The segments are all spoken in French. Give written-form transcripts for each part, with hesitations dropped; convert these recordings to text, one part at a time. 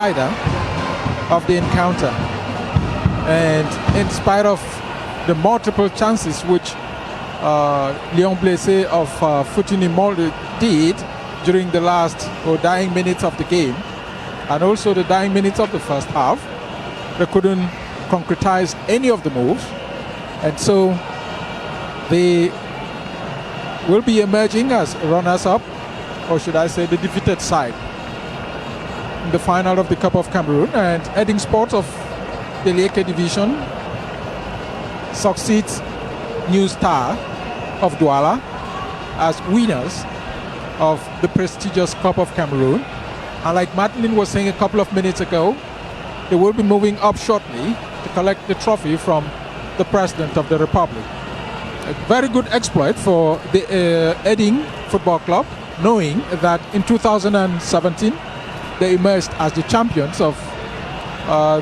of the encounter. And in spite of the multiple chances which Léon Blessé of Foutigny-Molde did during the last or dying minutes of the game, and also the dying minutes of the first half, they couldn't concretize any of the moves. And so they will be emerging as runners-up, or should I say the defeated side, in the final of the Cup of Cameroon. And Heading Sports of the Lieke division succeeds New Star of Douala as winners of the prestigious Cup of Cameroon. And like Madeline was saying a couple of minutes ago, they will be moving up shortly to collect the trophy from the President of the Republic. A very good exploit for the Heading Football Club, knowing that in 2017 they emerged as the champions of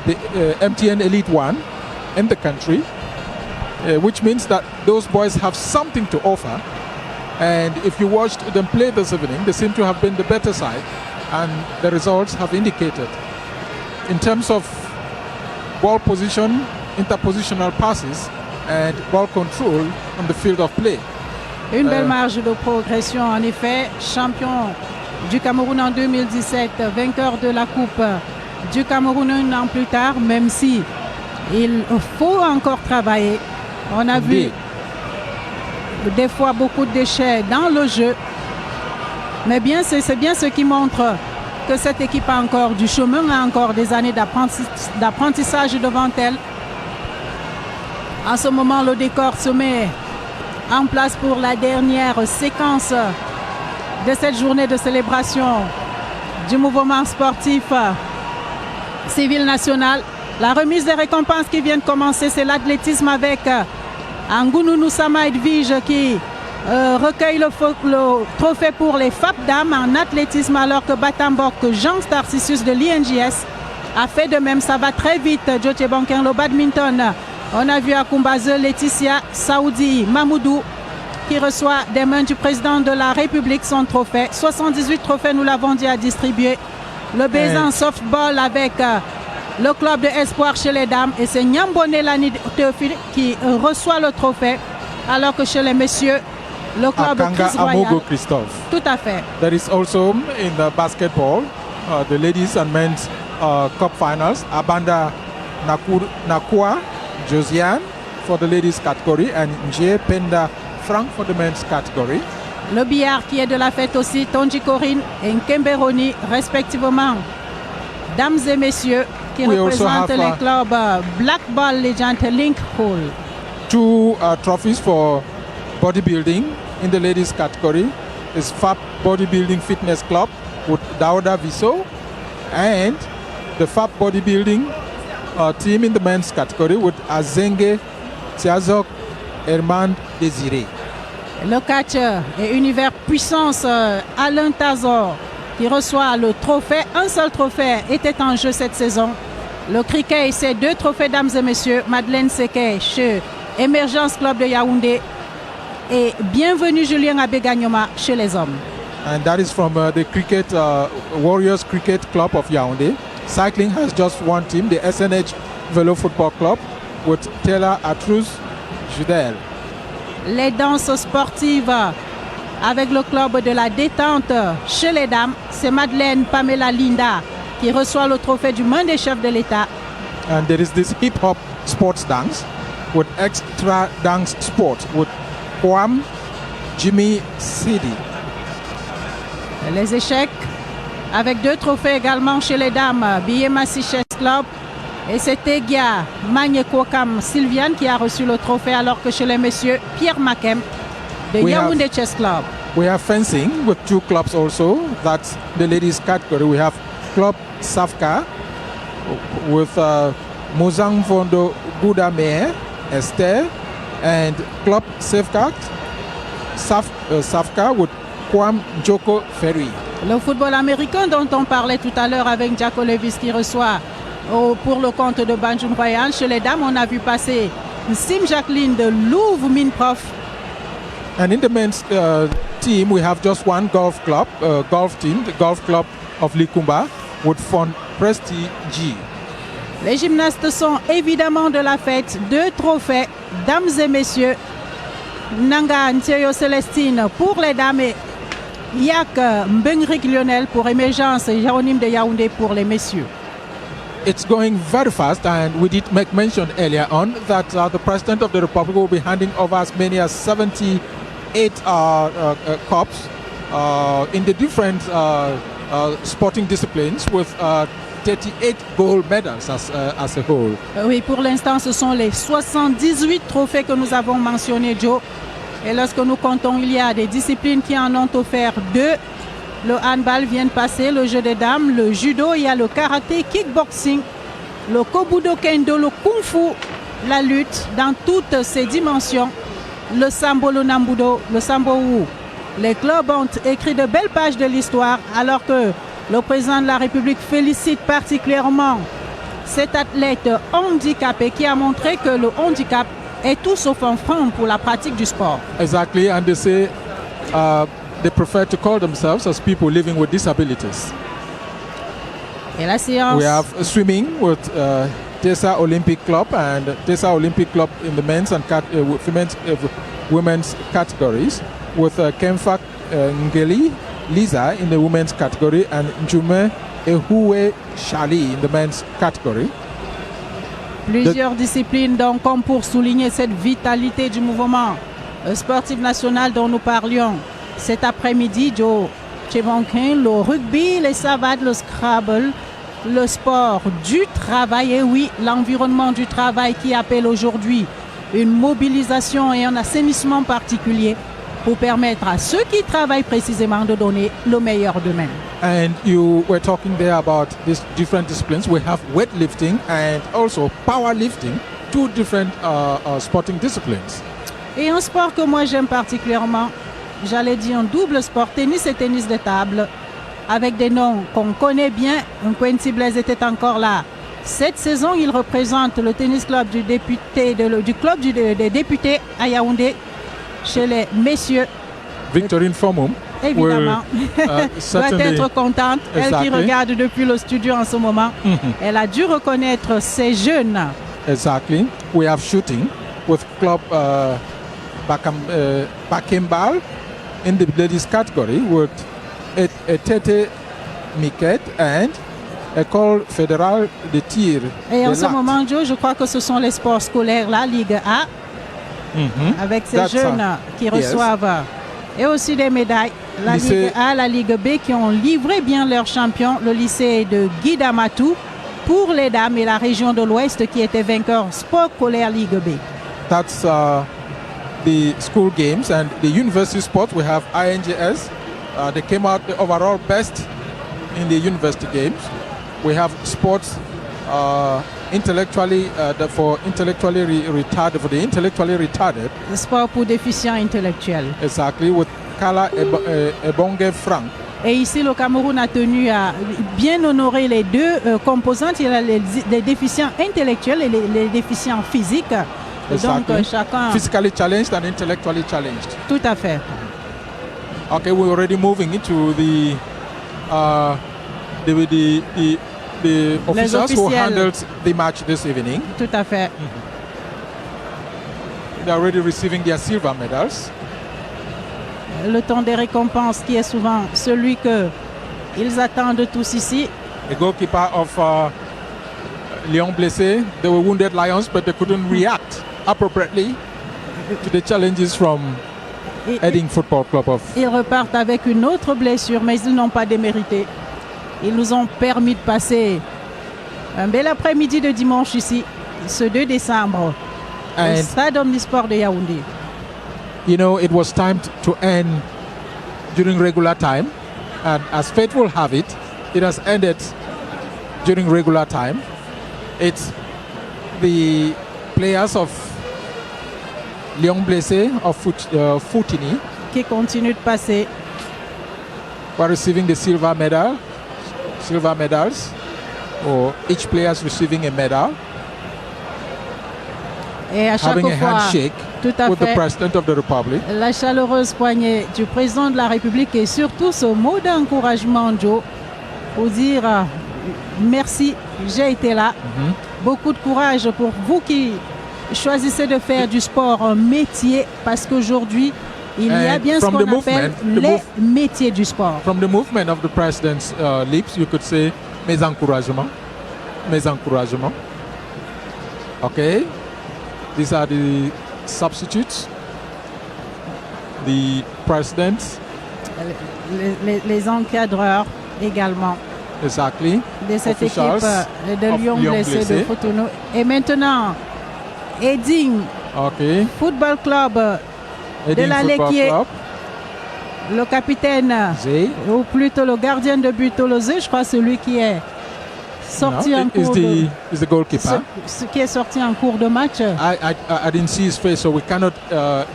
the MTN Elite 1 in the country, which means that those boys have something to offer. And if you watched them play this evening, they seem to have been the better side, and the results have indicated. In terms of ball position, interpositional passes, and ball control on the field of play. Une belle marge de progression, en effet. Champion du Cameroun en 2017, vainqueur de la Coupe du Cameroun un an plus tard, même si il faut encore travailler. On a vu des fois beaucoup de déchets dans le jeu, mais bien c'est bien ce qui montre que cette équipe a encore du chemin, a encore des années d'apprentissage devant elle. En ce moment, le décor se met en place pour la dernière séquence de cette journée de célébration du mouvement sportif civil national. La remise des récompenses qui vient de commencer, c'est l'athlétisme avec Angounou Sama Edwige qui recueille le trophée pour les FAP dames en athlétisme, alors que Batambok Jean Starcisius de l'INJS a fait de même. Ça va très vite. Djoté Bankin, le badminton. On a vu à Kumbaze Laetitia Saoudi Mamoudou qui reçoit des mains du président de la République son trophée. 78 trophées, nous l'avons dit, à distribuer. Le Bézin softball avec le club de espoir chez les dames, et c'est Nyambone Lani Théophile qui reçoit le trophée, alors que chez les messieurs, le club Akanga Chris Royal. Amogo Christophe. Tout à fait. There is also in the basketball, the ladies and men's cup finals, Abanda Nakua Josiane for the ladies category and Nje Penda Frank for the men's category. Le billard qui est de la fête aussi, Tonji Corinne et Nkemberoni respectivement. Dames et messieurs qui représentent les clubs Black Ball Legend Link Hall. Two trophies for bodybuilding in the ladies category is FAP Bodybuilding Fitness Club with Dauda Viso, and the FAP Bodybuilding team in the men's category with Azenge Tiazok Herman Désiré. Le catcheur et univers puissance Alain Tazor qui reçoit le trophée. Un seul trophée était en jeu cette saison. Le cricket, c'est 2 trophées, dames et messieurs. Madeleine Seke chez Émergence Club de Yaoundé. Et bienvenue Julien Abeganyoma chez les hommes. And that is from the cricket Warriors Cricket Club of Yaoundé. Cycling has just one team, the SNH Velo Football Club with Taylor Atruz Judel. Les danses sportives avec le club de la détente chez les dames, c'est Madeleine Pamela Linda qui reçoit le trophée du main des chefs de l'État. And there is this hip-hop sports dance with extra dance sport with Kwam Jimmy Sidi. Les échecs avec 2 trophées également chez les dames, Biyemasi Chess Club, et c'est Egia Magnekwokam Sylviane qui a reçu le trophée, alors que chez les messieurs, Pierre Makem de Yaoundé Chess Club. We have fencing with 2 clubs also. That's the ladies category. We have Club Safka with Mozang Fondo Goudame Esther, and Club Safka with Kwam Joko Ferry. Le football américain dont on parlait tout à l'heure avec Jaco Levis qui reçoit pour le compte de Banjum Royal. Chez les dames, on a vu passer Sim Jacqueline de Louvre Minprof. And in the men's team, we have just one golf club, golf team, the Golf Club of Likumba, with prestige. Les gymnastes sont évidemment de la fête. 2 trophées, dames et messieurs. Nanga Ntioyo Célestine pour les dames et Yak Mbengrik Lionel pour Émergence et Jérôme de Yaoundé pour les messieurs. It's going very fast, and we did make mention earlier on that the President of the Republic will be handing over as many as 78 cups in the different sporting disciplines with 38 gold medals as a whole. Oui, pour l'instant, ce sont les 78 trophées que nous avons mentionnés, Joe. Et lorsque nous comptons, il y a des disciplines qui en ont offert 2. Le handball vient de passer, le jeu des dames, le judo, il y a le karaté, kickboxing, le kobudo kendo, le kung fu, la lutte dans toutes ses dimensions, le sambo, le nambudo, le sambo wu. Les clubs ont écrit de belles pages de l'histoire alors que le président de la République félicite particulièrement cet athlète handicapé qui a montré que le handicap est tout sauf un frein pour la pratique du sport. Exactly, and they say they prefer to call themselves as people living with disabilities. Et la séance. We have swimming with Tessa Olympic Club and Tessa Olympic Club in the men's and women's categories, with Kemfa Ngeli Lisa in the women's category and Njume Ehue Shali in the men's category. Plusieurs disciplines, donc, comme pour souligner cette vitalité du mouvement sportif national dont nous parlions cet après-midi, Joe Chebonkin, le rugby, les savates, le Scrabble, le sport du travail, et oui, l'environnement du travail qui appelle aujourd'hui une mobilisation et un assainissement particulier pour permettre à ceux qui travaillent précisément de donner le meilleur d'eux-mêmes. And you were talking there about these different disciplines. We have weightlifting and also powerlifting, 2 different sporting disciplines. Et un sport que moi j'aime particulièrement, j'allais dire un double sport, tennis et tennis de table, avec des noms qu'on connaît bien. Quincy Blaise était encore là. Cette saison, il représente le tennis club du club des députés à Yaoundé chez les messieurs. Victorine Formum. Évidemment, doit être contente. Elle qui regarde depuis le studio en ce moment. Elle a dû reconnaître ces jeunes. Exactly. We have shooting with club Bakembal in the ladies category with Tete Miket and École fédérale de tir. Et en ce moment, Joe, je crois que ce sont les sports scolaires, la Ligue A, avec ces jeunes qui reçoivent et aussi des médailles. La Ligue A, la Ligue B qui ont livré bien leurs champions, le lycée de Guy Damatou pour les dames et la région de l'Ouest qui était vainqueur sport scolaire Ligue B. That's the school games and the university sports. We have INGS. They came out the overall best in the university games. We have sports intellectually for the intellectually retarded. Sport pour déficients intellectuels. Exactly, with Kala Ebonge Frank. Et ici, le Cameroun a tenu à bien honorer les 2 composantes. Il y a les déficients intellectuels et les déficients physiques. Exactly. Donc, chacun... Physically challenged and intellectually challenged. Tout à fait. Okay, we're already moving into the officials who handled the match this evening. Tout à fait. They're already receiving their silver medals. Le temps des récompenses qui est souvent celui que ils attendent tous ici. The goalkeeper of Lyon Blessé, they were wounded Lions, but they couldn't react appropriately to the challenges from Heading Football Club of. Ils repartent avec une autre blessure, mais ils n'ont pas démérité. Ils nous ont permis de passer un bel après-midi de dimanche ici, ce 2 décembre, au Stade Omnisport de Yaoundé. You know, it was time to end during regular time, and as fate will have it, it has ended during regular time. It's the players of Lyon Blessé of Foutini qui continue de passer. We're receiving the silver medals, or each player is receiving a medal. Et à chaque having a fois, handshake with the President of the Republic. La chaleureuse poignée du président de la République et surtout ce mot d'encouragement, Joe, pour dire merci, j'ai été là. Beaucoup de courage pour vous qui choisissez de faire du sport un métier, parce qu'aujourd'hui, il y a bien ce from qu'on the appelle movement, les métiers du sport. From the movement of the president's lips, you could say, mes encouragements. Mes encouragements. Okay. These are the substitutes. The president. Les encadreurs également Exactly. de cette Officials équipe de of Lyon Lyon blessé de blessé. Cotonou. Et maintenant, Eding Okay. Football Club Heading la Football Lequier. Club. le capitaine, Zay. ou plutôt le gardien de but Tolosé, je crois celui qui est sorti en cours is the goalkeeper. ce qui est sorti en cours de match. I didn't see his face, so we cannot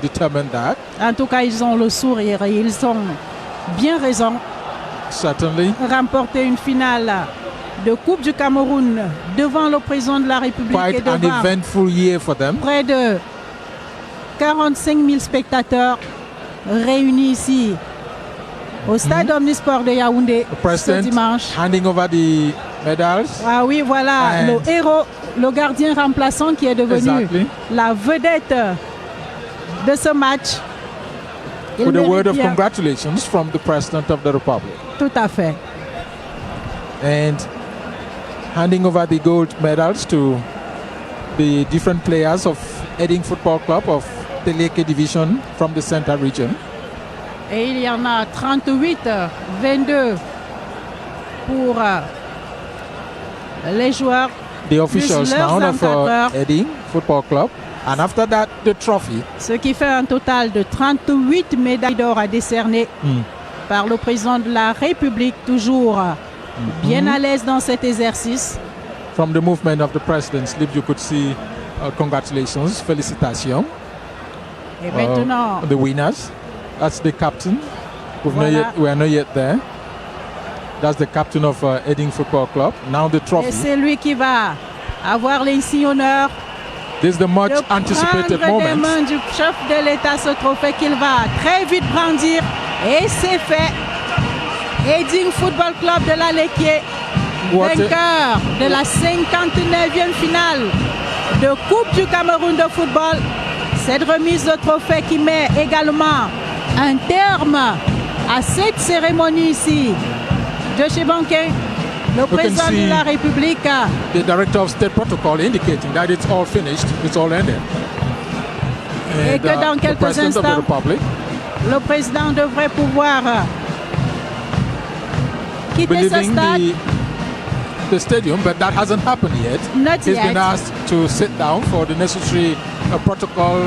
determine that. En tout cas, ils ont le sourire et ils ont bien raison. Certainly. Remporter une finale de Coupe du Cameroun devant le président de la République et Quite an devant eventful year for them. près de 45 000 spectateurs réunis ici au stade Omnisport de Yaoundé The ce president dimanche. handing over the medals. Ah oui, voilà, And- le héros, le gardien remplaçant qui est devenu Exactly. la vedette de ce match. Il With a mérite word of bien. congratulations from the President of the Republic. Tout à fait. And handing over the gold medals to the different players of Heading Football Club of the Leke Division from the Central Region. Et il y en a 38, 22 pour les joueurs, The officials leurs now of encadreurs. Heading Football Club. And after that, the trophy. ce qui fait un total de 38 médailles d'or à décerner par le président de la République, toujours bien à l'aise dans cet exercice. From the movement of the President's lips, you could see congratulations, félicitations. Et maintenant, The winners. That's the captain. Voilà. We are not yet there. That's the captain of Heading Football Club. Now the et trophy. c'est lui qui va avoir l'insigne honneur This is the much de anticipated prendre des moment. mains du chef de l'État ce trophée qu'il va très vite brandir. Et c'est fait. Heading Football Club de la Lequier, What a- vainqueur de la 59e finale de Coupe du Cameroun de football. Cette remise de trophée qui met également un terme à cette cérémonie ici. Joshua Banquet, le président de see la République, The director of state protocol indicating that it's all finished, it's all ended. Et que dans the quelques President of the instants, Republic le président devrait pouvoir be quitter ce leaving stade. the stadium, but that hasn't happened yet. Not He's yet. been asked to sit down for the necessary protocol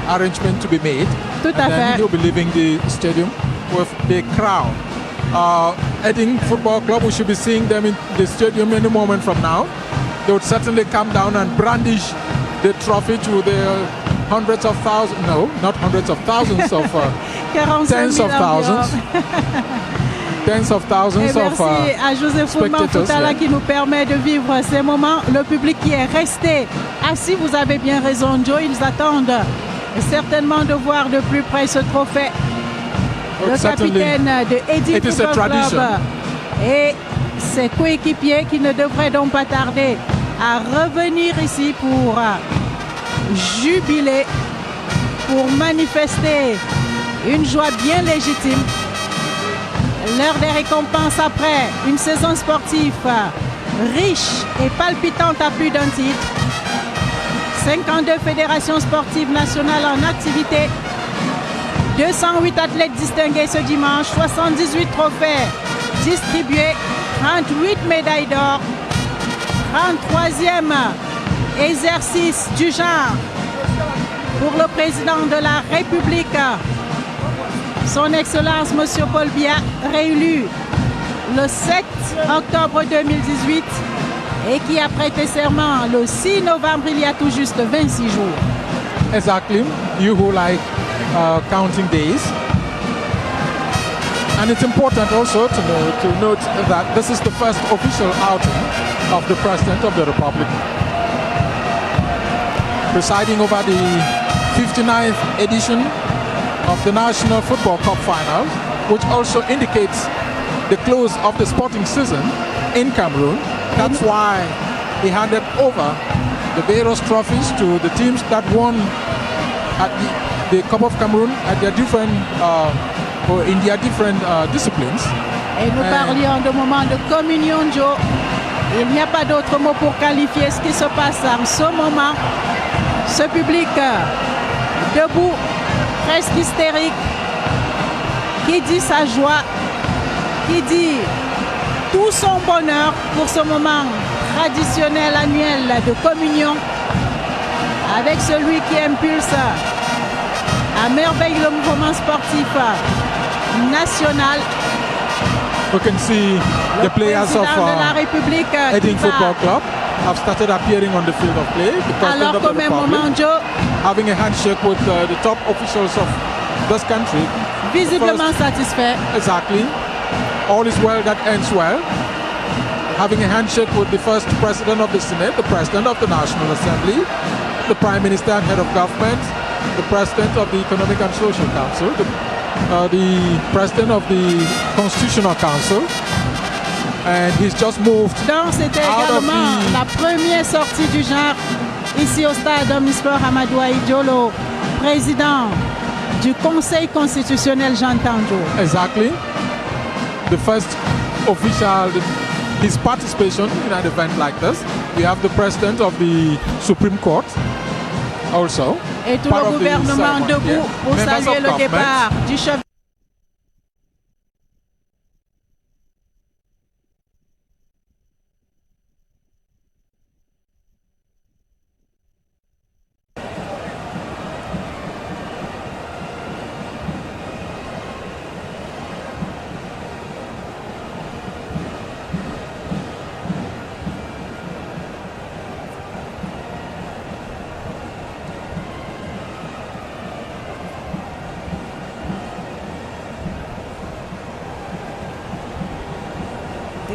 arrangement to be made. Tout à and then fait. he'll be leaving the stadium with the crowd. Heading Football Club, we should be seeing them in the stadium any moment from now. They would certainly come down and brandish the trophy to the hundreds of thousands, no, not hundreds of thousands of 45 tens 000 of thousands, tens of Et thousands of merci à Joseph spectators, Foutala yeah. qui nous permet de vivre ces moments. Le public qui est resté assis, vous avez bien raison, Joe. Ils attendent certainement de voir de plus près ce trophée. Le certainly. capitaine de Heading It is a Football Club tradition. et ses coéquipiers qui ne devraient donc pas tarder à revenir ici pour jubiler, pour manifester une joie bien légitime. L'heure des récompenses après une saison sportive riche et palpitante à plus d'un titre. 52 fédérations sportives nationales en activité. 208 athlètes distingués ce dimanche. 78 trophées distribués. 38 médailles d'or. 33e exercice du genre pour le président de la République. Son Excellence, M. Paul Biya, réélu le 7 octobre 2018 et qui a prêté serment le 6 novembre, il y a tout juste 26 jours. Exactly. You who like counting days. And it's important also to note that this is the first official outing of the President of the Republic, presiding over the 59th edition of the National Football Cup Finals, which also indicates the close of the sporting season in Cameroon. That's why he handed over the various trophies to the teams that won at the Cup of Cameroon at their different or in their different disciplines. Et nous parlions de moment de communion, Joe. Il n'y a pas d'autre mot pour qualifier ce qui se passe en ce moment. Ce public debout, presque hystérique, qui dit sa joie, qui dit tout son bonheur pour ce moment traditionnel annuel de communion avec celui qui impulse à merveille le mouvement sportif national. We can see the players of Edding Football Club have started appearing on the field of play. The President of the Republic having a handshake with the top officials of this country. Visiblement satisfait. Exactly. All is well that ends well. Having a handshake with the first President of the Senate, the President of the National Assembly, the Prime Minister and Head of Government, the President of the Economic and Social Council, the President of the Constitutional Council, and he's just moved. Donc c'était également la première sortie du genre ici au stade Omnisport Amadou Diallo, président du Conseil constitutionnel Jean Tanjo. Exactly. The first official, his participation in an event like this. We have the President of the Supreme Court also. Et tout le gouvernement debout pour saluer le départ du chef.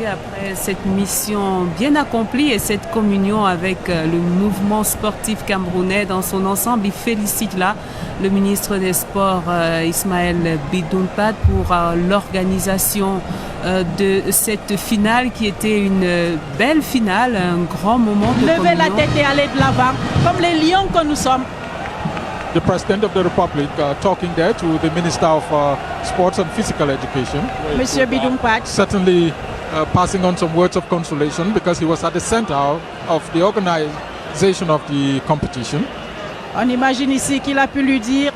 Après cette mission bien accomplie et cette communion avec le mouvement sportif camerounais dans son ensemble, il félicite là le ministre des Sports Ismaël Bidoun-Pad pour l'organisation de cette finale qui était une belle finale, un grand moment de communion. Lever la tête et aller de l'avant, comme les lions que nous sommes. The President of the Republic talking there to the Minister of Sports and Physical Education. Monsieur Bidoun-Pad. Certainly passing on some words of consolation because he was at the center of the organization of the competition. On imagine ici qu'il a pu lui dire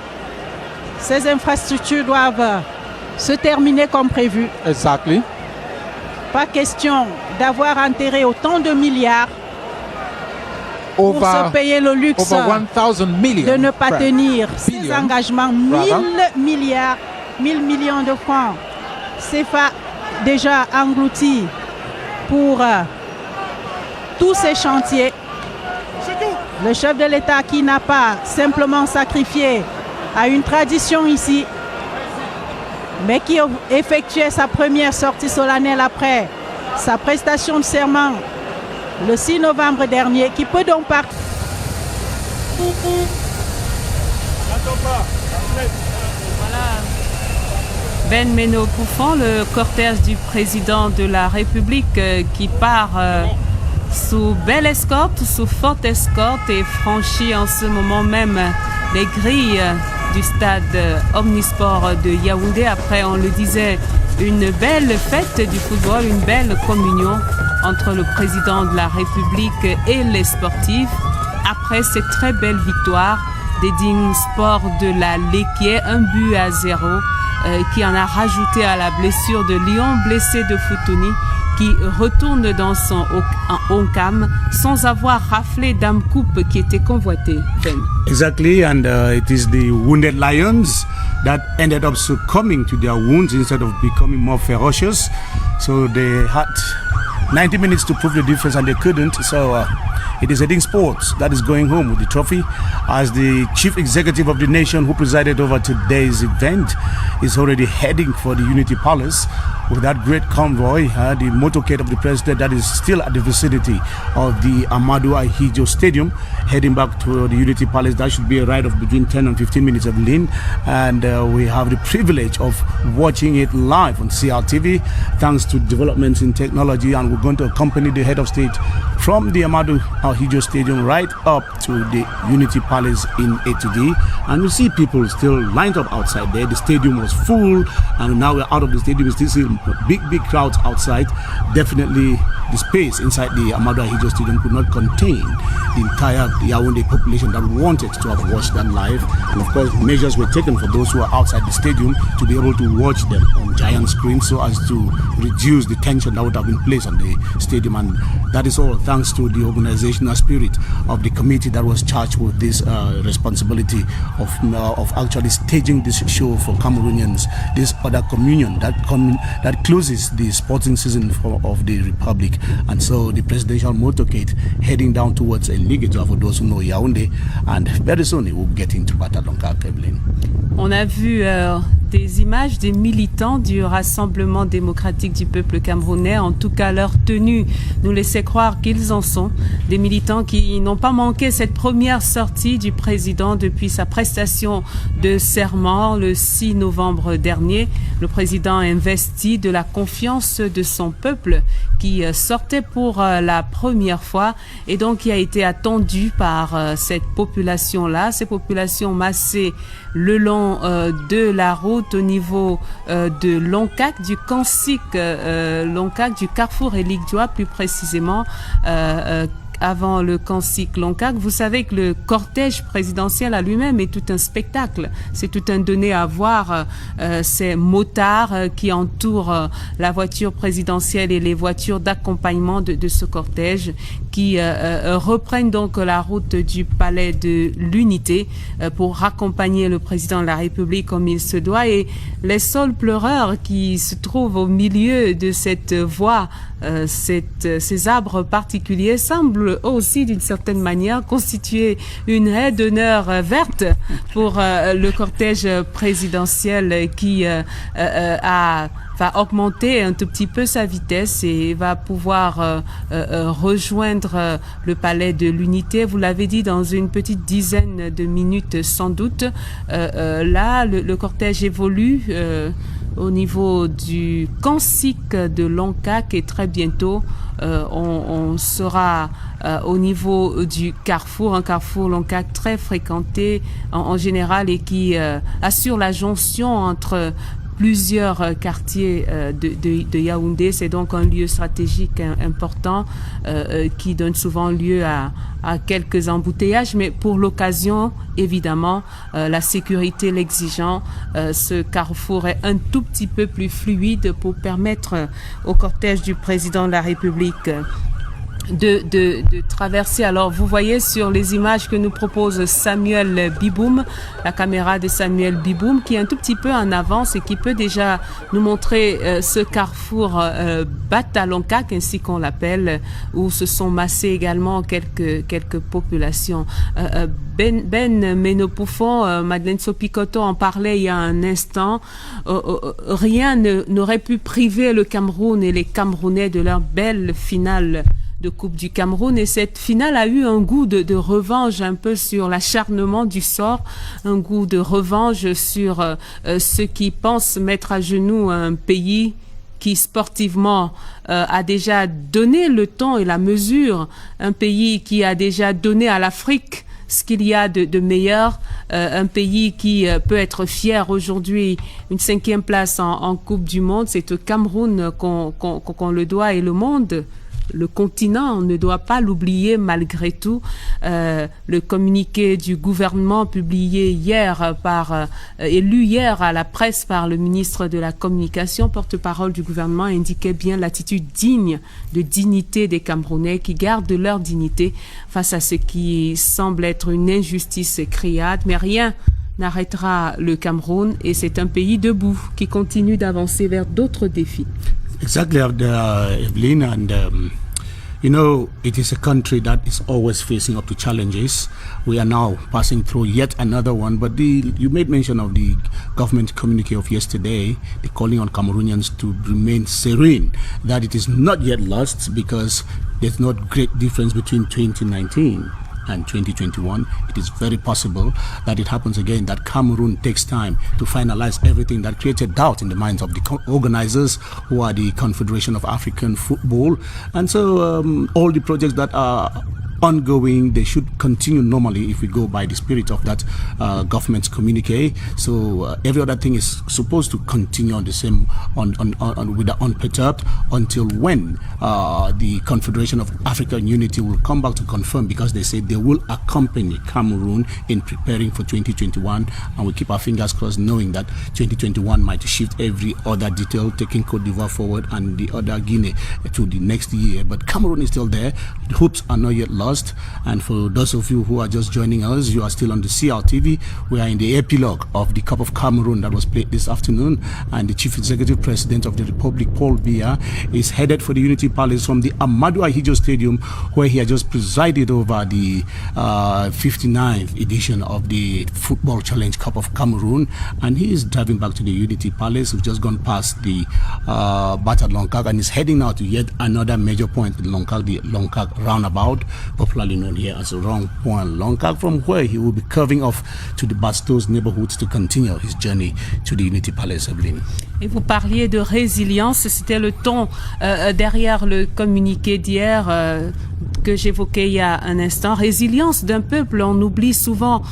ces infrastructures doivent se terminer comme prévu. Exactly. Pas question d'avoir enterré autant de milliards pour se payer le luxe de ne pas tenir ses engagements. 1000 millions de francs CFA déjà engloutis pour tous ces chantiers. Le chef de l'État qui n'a pas simplement sacrifié à une tradition ici, mais qui effectuait sa première sortie solennelle après sa prestation de serment le 6 novembre dernier, qui peut donc partir. Ben Meno Koufan, le cortège du président de la République qui part sous belle escorte, sous forte escorte et franchit en ce moment même les grilles du stade Omnisport de Yaoundé. Après, on le disait, une belle fête du football, une belle communion entre le président de la République et les sportifs. Après cette très belle victoire d'Edding Sport de la Léquier, 1-0, qui en a rajouté à la blessure de Lyon, blessé de Foutouni, qui retourne dans son Oncam sans avoir raflé Dame Coupe qui était convoité. Ben. Exactly, and it is the wounded lions that ended up succumbing to their wounds instead of becoming more ferocious. So they had 90 minutes to prove the difference and they couldn't. So it is Heading Sports that is going home with the trophy, as the chief executive of the nation who presided over today's event is already heading for the Unity Palace with that great convoy, the motorcade of the president that is still at the vicinity of the Amadou Ahidjo Stadium, heading back to the Unity Palace. That should be a ride of between 10 and 15 minutes of lean, and we have the privilege of watching it live on CRTV thanks to developments in technology, and we're going to accompany the head of state from the Amadou Ahidjo Stadium right up to the Unity Palace in ATD, and you see people still lined up outside there. The stadium was full, and now we're out of the stadium. We still see big crowds outside. Definitely the space inside the Amadou Ahidjo Stadium could not contain the entire Yaoundé population that wanted to have watched that live, and of course measures were taken for those who are outside the stadium to be able to watch them on giant screens so as to reduce the tension that would have been placed on the stadium, and that is all thanks to the organizational spirit of the committee that was charged with this responsibility of actually staging this show for Cameroonians, this other communion that closes the sporting season of the Republic. And so the presidential motorcade heading down towards Ligedja for those who know Yaoundé, and very soon it will get into Batalonka, Kevlin. On a vu des images des militants du Rassemblement démocratique du peuple camerounais. En tout cas, leur tenue nous laissait croire qu'ils en sont. Des militants qui n'ont pas manqué cette première sortie du président depuis sa prestation de serment le 6 novembre dernier. Le président investi de la confiance de son peuple qui sortait pour la première fois et donc qui a été attendu par cette population-là, ces populations massées le long de la route au niveau de Loncac, du Kansik, Loncac, du carrefour Eligdjoa plus précisément, avant le Kansik Loncac. Vous savez que le cortège présidentiel à lui-même est tout un spectacle. C'est tout un donné à voir, ces motards qui entourent la voiture présidentielle et les voitures d'accompagnement de ce cortège qui reprennent donc la route du palais de l'Unité pour accompagner le président de la République comme il se doit. Et les seuls pleureurs qui se trouvent au milieu de cette voie, ces arbres particuliers semblent aussi d'une certaine manière constituer une haie d'honneur verte pour le cortège présidentiel qui va augmenter un tout petit peu sa vitesse et va pouvoir rejoindre le palais de l'Unité. Vous l'avez dit, dans une petite dizaine de minutes sans doute. Là, le cortège évolue au niveau du Kansik de Loncac et très bientôt on sera au niveau du carrefour, un carrefour Loncac très fréquenté en général et qui assure la jonction entre plusieurs quartiers de Yaoundé. C'est donc un lieu stratégique important qui donne souvent lieu à quelques embouteillages, mais pour l'occasion, évidemment, la sécurité l'exigeant, ce carrefour est un tout petit peu plus fluide pour permettre au cortège du président de la République de traverser. Alors vous voyez sur les images que nous propose Samuel Biboum, la caméra de Samuel Biboum qui est un tout petit peu en avance et qui peut déjà nous montrer ce carrefour Bataloncac ainsi qu'on l'appelle, où se sont massées également quelques populations. Ben Menopoufon, Madeleine Sopicoto en parlait il y a un instant. Rien n'aurait pu priver le Cameroun et les Camerounais de leur belle finale de Coupe du Cameroun, et cette finale a eu un goût de revanche un peu sur l'acharnement du sort, un goût de revanche sur ceux qui pensent mettre à genoux un pays qui sportivement a déjà donné le ton et la mesure, un pays qui a déjà donné à l'Afrique ce qu'il y a de meilleur, un pays qui peut être fier aujourd'hui, une 5e place en Coupe du Monde. C'est au Cameroun qu'on le doit, et le monde, le continent, on ne doit pas l'oublier malgré tout. Le communiqué du gouvernement publié hier lu hier à la presse par le ministre de la Communication, porte-parole du gouvernement, indiquait bien l'attitude digne de dignité des Camerounais qui gardent leur dignité face à ce qui semble être une injustice criarde. Mais rien n'arrêtera le Cameroun, et c'est un pays debout qui continue d'avancer vers d'autres défis. Exactly, Evelyn, and You know, it is a country that is always facing up to challenges. We are now passing through yet another one. But you made mention of the government communique of yesterday, the calling on Cameroonians to remain serene, that it is not yet lost because there's not great difference between 2019 and 2021. It is very possible that it happens again, that Cameroon takes time to finalize everything that created doubt in the minds of the organizers, who are the Confederation of African Football. And so all the projects that are ongoing, they should continue normally if we go by the spirit of that government's communique. So every other thing is supposed to continue on the same, with the unperturbed, until when the Confederation of African Unity will come back to confirm, because they say they will accompany Cameroon in preparing for 2021, and we keep our fingers crossed, knowing that 2021 might shift every other detail, taking Cote d'Ivoire forward and the other Guinea to the next year. But Cameroon is still there. The hopes are not yet lost. And for those of you who are just joining us, you are still on the CRTV. We are in the epilogue of the Cup of Cameroon that was played this afternoon, and the Chief Executive President of the Republic, Paul Biya, is headed for the Unity Palace from the Amadou Ahidjo Stadium, where he had just presided over the 59th edition of the Football Challenge Cup of Cameroon, and he is driving back to the Unity Palace. We've just gone past the Bata Lonkak and is heading now to yet another major point in Lonkak, the Lonkak roundabout, popularly known here as Rond Point Lonkak, from where he will be curving off to the Bastos neighborhoods to continue his journey to the Unity Palace, Evelyn. Et vous parliez de résilience, c'était le ton derrière le communiqué d'hier que j'évoquais il y a un instant. Résilience d'un peuple, on oublie souvent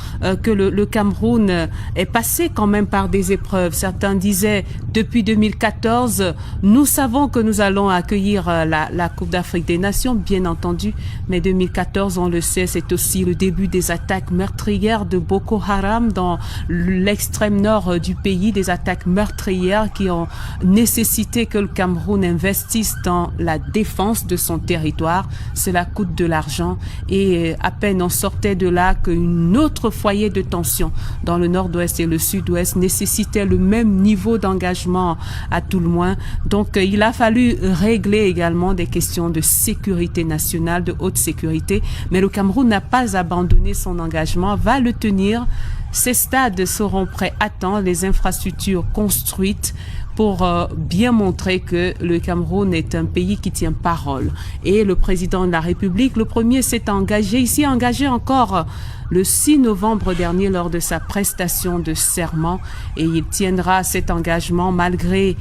que le Cameroun est passé quand même par des épreuves. Certains disaient depuis 2014, nous savons que nous allons accueillir la Coupe d'Afrique des Nations, bien entendu, mais 2014, on le sait, c'est aussi le début des attaques meurtrières de Boko Haram dans l'extrême nord du pays, des attaques meurtrières qui ont nécessité que le Cameroun investisse dans la défense de son territoire. Cela coûte de l'argent, et à peine on sortait de là qu'une autre foyer de tension dans le nord-ouest et le sud-ouest nécessitait le même niveau d'engagement à tout le moins. Donc il a fallu régler également des questions de sécurité nationale, de haute sécurité, mais le Cameroun n'a pas abandonné son engagement, va le tenir. Ces stades seront prêts à temps, les infrastructures construites pour bien montrer que le Cameroun est un pays qui tient parole. Et le président de la République, le premier, s'est engagé, il s'est engagé encore le 6 novembre dernier lors de sa prestation de serment, et il tiendra cet engagement malgré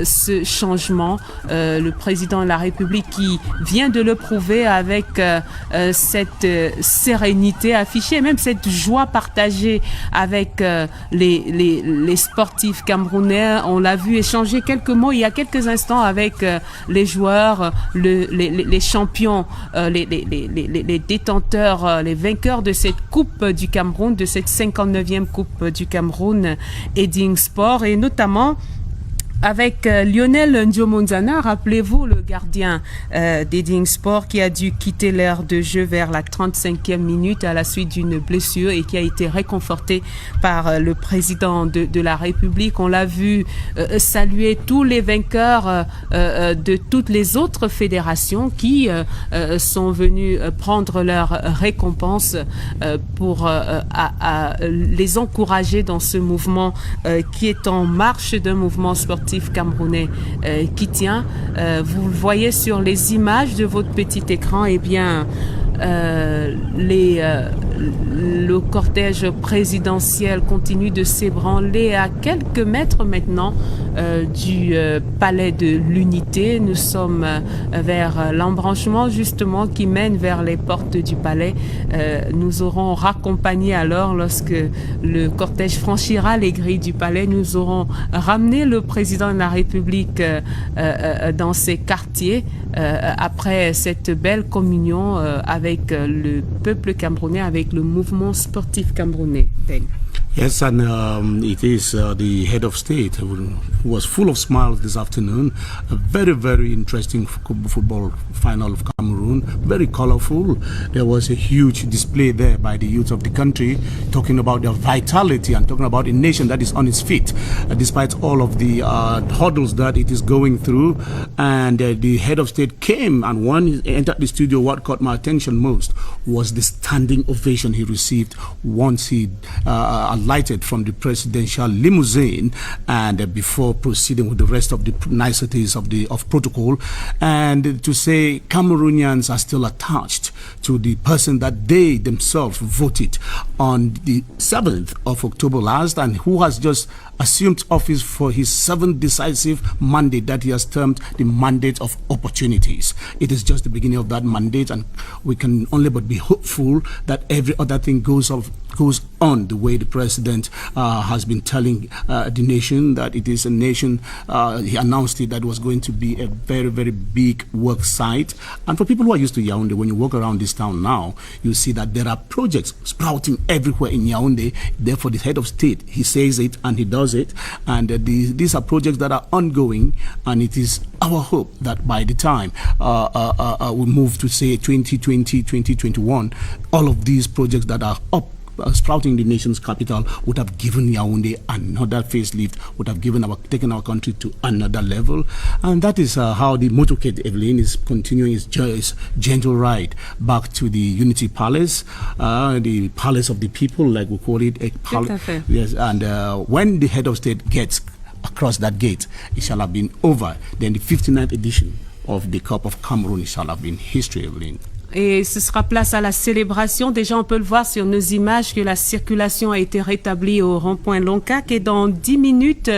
ce changement. Le président de la République qui vient de le prouver avec cette sérénité affichée, même cette joie partagée avec les sportifs camerounais. On l'a vu échanger quelques mots il y a quelques instants avec les joueurs, les champions, les détenteurs, les vainqueurs de cette Coupe du Cameroun, de cette 59e Coupe du Cameroun Heading Sport, et notamment avec Lionel Ndiomonzana, rappelez-vous, le gardien d'Heading Sport qui a dû quitter l'aire de jeu vers la 35e minute à la suite d'une blessure et qui a été réconforté par le président de la République. On l'a vu saluer tous les vainqueurs de toutes les autres fédérations qui sont venus prendre leur récompense pour les encourager dans ce mouvement qui est en marche, d'un mouvement sportif camerounais qui tient. Vous le voyez sur les images de votre petit écran, et bien le cortège présidentiel continue de s'ébranler à quelques mètres maintenant du palais de l'Unité. Nous sommes vers l'embranchement justement qui mène vers les portes du palais. Nous aurons raccompagné alors, lorsque le cortège franchira les grilles du palais, nous aurons ramené le président de la République dans ses quartiers après cette belle communion avec le peuple camerounais, avec le mouvement sportif camerounais. Yes, and it is the head of state who was full of smiles this afternoon. A very, very interesting football final of Cameroon, very colorful. There was a huge display there by the youth of the country, talking about their vitality and talking about a nation that is on its feet, despite all of the hurdles that it is going through. And the head of state came, and when he entered the studio, what caught my attention most was the standing ovation he received once he alighted from the presidential limousine, and before proceeding with the rest of the niceties of protocol, and to say Cameroonians are still attached to the person that they themselves voted on the 7th of October last, and who has just assumed office for his 7th decisive mandate that he has termed the mandate of opportunities. It is just the beginning of that mandate, and we can only but be hopeful that every other thing goes on the way the president has been telling the nation that it is a nation. He announced it that was going to be a very, very big work site. And for people who are used to Yaoundé, when you walk around this town now, you see that there are projects sprouting everywhere in Yaoundé. Therefore, the head of state, he says it and he does it. And these are projects that are ongoing, and it is our hope that by the time we move to, say, 2020, 2021, all of these projects that are up sprouting the nation's capital would have given Yaoundé another facelift, would have taken our country to another level. And that is how the motorcade, Evelyn, is continuing its gentle ride back to the Unity Palace, the palace of the people, like we call it. Yes, and when the head of state gets across that gate, it shall have been over. Then the 59th edition of the Cup of Cameroon shall have been history, Evelyn. Et ce sera place à la célébration. Déjà, on peut le voir sur nos images que la circulation a été rétablie au rond-point Loncac. Et dans 10 minutes,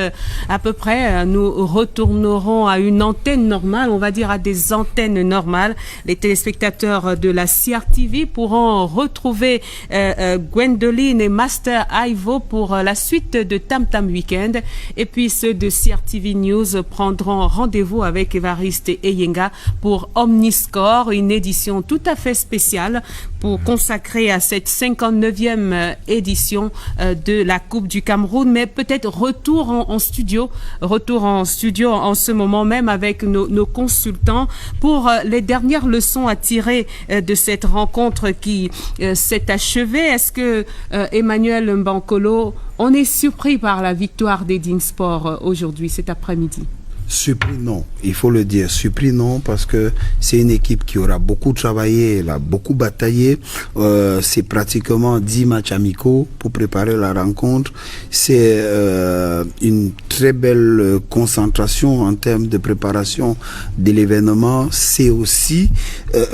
à peu près, nous retournerons à une antenne normale, on va dire à des antennes normales. Les téléspectateurs de la CRTV pourront retrouver Gwendoline et Master Ivo pour la suite de Tam Tam Weekend. Et puis ceux de CRTV News prendront rendez-vous avec Évariste Eyenga pour Omniscore, une édition tout à fait spécial pour consacrer à cette 59e édition de la Coupe du Cameroun, mais peut-être retour en studio en ce moment même avec nos consultants pour les dernières leçons à tirer de cette rencontre qui s'est achevée. Est-ce que Emmanuel Mbankolo, on est surpris par la victoire d'Edin Sport aujourd'hui, cet après-midi? Surpris non, il faut le dire. Surpris non, parce que c'est une équipe qui aura beaucoup travaillé, elle a beaucoup bataillé. C'est pratiquement 10 matchs amicaux pour préparer la rencontre. C'est une très belle concentration en termes de préparation de l'événement. C'est aussi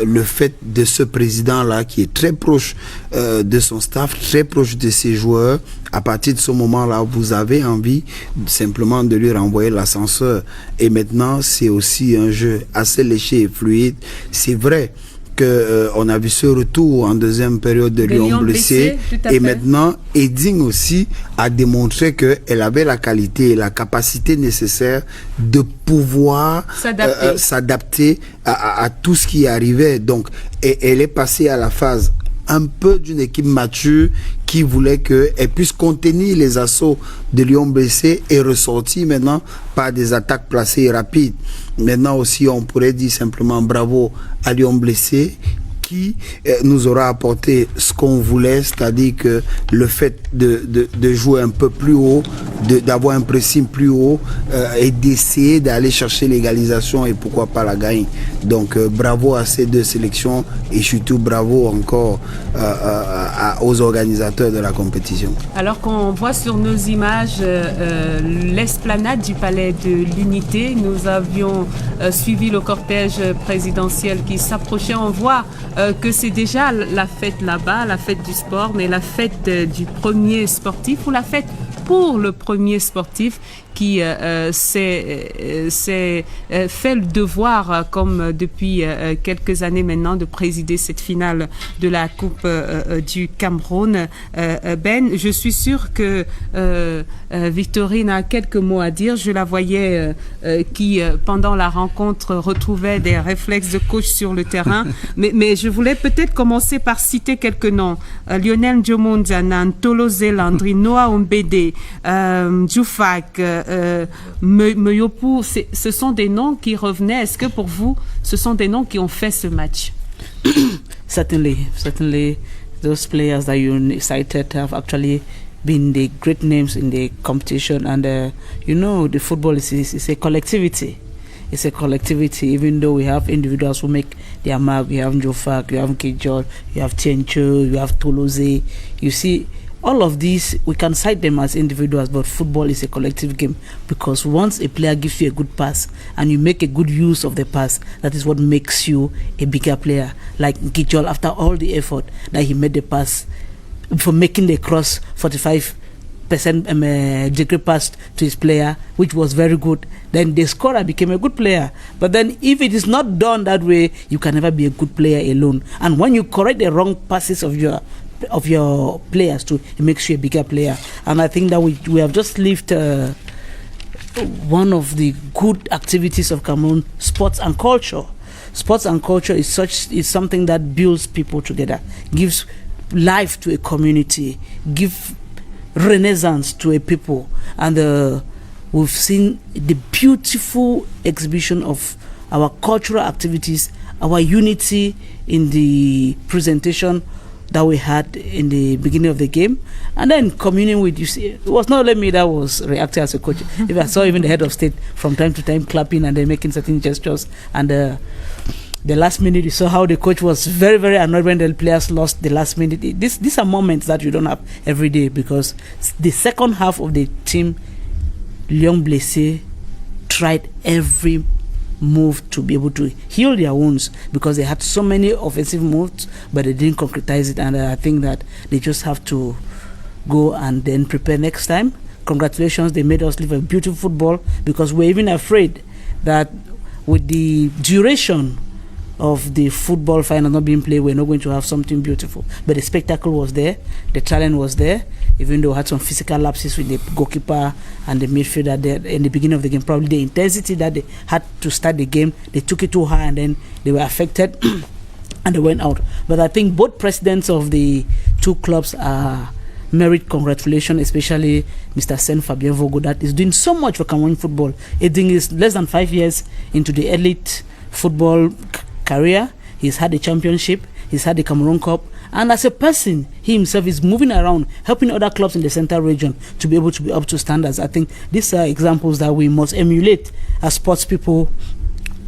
le fait de ce président-là qui est très proche de son staff, très proche de ses joueurs. À partir de ce moment-là, vous avez envie simplement de lui renvoyer l'ascenseur. Et maintenant, c'est aussi un jeu assez léché et fluide. C'est vrai qu'on a vu ce retour en deuxième période de Lyon blessé. Et maintenant, Edin aussi a démontré qu'elle avait la qualité et la capacité nécessaire de pouvoir s'adapter à tout ce qui arrivait. Donc, elle est passée à la phase un peu d'une équipe mature qui voulait qu'elle puisse contenir les assauts de Lyon blessé et ressortir maintenant par des attaques placées rapides. Maintenant aussi, on pourrait dire simplement bravo à Lyon blessé qui nous aura apporté ce qu'on voulait, c'est-à-dire que le fait de jouer un peu plus haut, d'avoir un pressing plus haut et d'essayer d'aller chercher l'égalisation et pourquoi pas la gagne. Donc bravo à ces deux sélections et surtout bravo encore aux organisateurs de la compétition. Alors qu'on voit sur nos images l'esplanade du Palais de l'Unité, nous avions suivi le cortège présidentiel qui s'approchait. On voit que c'est déjà la fête là-bas, la fête du sport, mais la fête du premier sportif ou la fête pour le premier sportif qui s'est fait le devoir, comme depuis quelques années maintenant, de présider cette finale de la Coupe du Cameroun. Ben, je suis sûre que Victorine a quelques mots à dire. Je la voyais qui, pendant la rencontre, retrouvait des réflexes de coach sur le terrain. Mais je voulais peut-être commencer par citer quelques noms. Lionel Diomondiana, Ntolo Zelandri, Noah Ombede, Djoufak, Meyopu, ce sont des noms qui revenaient. Est-ce que pour vous, ce sont des noms qui ont fait ce match? Certainly, those players that you cited have actually been the great names in the competition, and the football is a collectivity. It's a collectivity, even though we have individuals who make their mark. We have Njofak, you have Kijol, you have Tiencho, you have Toulouse. You see, all of these, we can cite them as individuals, but football is a collective game, because once a player gives you a good pass and you make a good use of the pass, that is what makes you a bigger player. Like Kijol, after all the effort that he made the pass, for making the cross 45% degree pass to his player, which was very good, then the scorer became a good player. But then if it is not done that way, you can never be a good player alone. And when you correct the wrong passes of your players too, it makes you a bigger player. And I think that we have just lived one of the good activities of Cameroon, sports and culture. Sports and culture is something that builds people together, gives life to a community, give renaissance to a people. And we've seen the beautiful exhibition of our cultural activities, our unity in the presentation that we had in the beginning of the game, and then communing with, you see, it was not only me that was reacting as a coach. If I saw even the head of state from time to time clapping and then making certain gestures, and the last minute, you saw how the coach was very, very annoyed when the players lost the last minute. These are moments that you don't have every day, because the second half of the team, Lyon Blessé tried every move to be able to heal their wounds, because they had so many offensive moves, but they didn't concretize it. And I think that they just have to go and then prepare next time. Congratulations, they made us live a beautiful football, because we're even afraid that with the duration of the football final not being played, we're not going to have something beautiful. But the spectacle was there, the talent was there, even though we had some physical lapses with the goalkeeper and the midfielder there in the beginning of the game. Probably the intensity that they had to start the game, they took it too high and then they were affected and they went out. But I think both presidents of the two clubs merit congratulations, especially Mr. Sen Fabien Vogo, that is doing so much for Cameroon football. I think he's less than 5 years into the elite football career. He's had the championship, he's had the Cameroon Cup, and as a person, he himself is moving around, helping other clubs in the central region to be able to be up to standards. I think these are examples that we must emulate as sports people,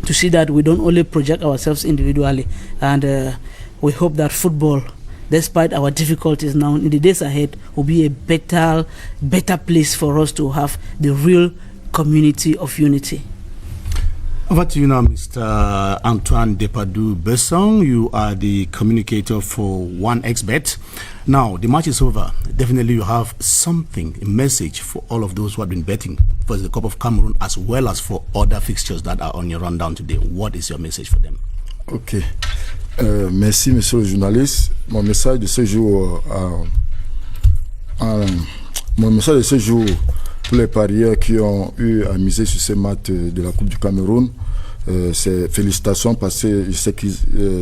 to see that we don't only project ourselves individually. And we hope that football, despite our difficulties now, in the days ahead, will be a better place for us to have the real community of unity. Over to you now, Mr. Antoine Depadou-Besson. You are the communicator for 1xBet. Now, the match is over. Definitely you have something, a message for all of those who have been betting for the Cup of Cameroon, as well as for other fixtures that are on your rundown today. What is your message for them? Ok. Merci, monsieur le journaliste. Mon message de ce jour... pour les parieurs qui ont eu à miser sur ces matchs de la Coupe du Cameroun, c'est félicitations, parce que je sais que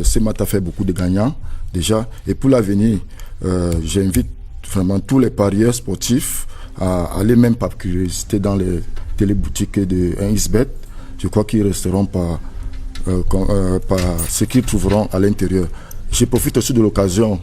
ces matchs a fait beaucoup de gagnants déjà. Et pour l'avenir, j'invite vraiment tous les parieurs sportifs à aller même par curiosité dans les téléboutiques de 1xBet. Je crois qu'ils resteront par ce qu'ils trouveront à l'intérieur. Je profite aussi de l'occasion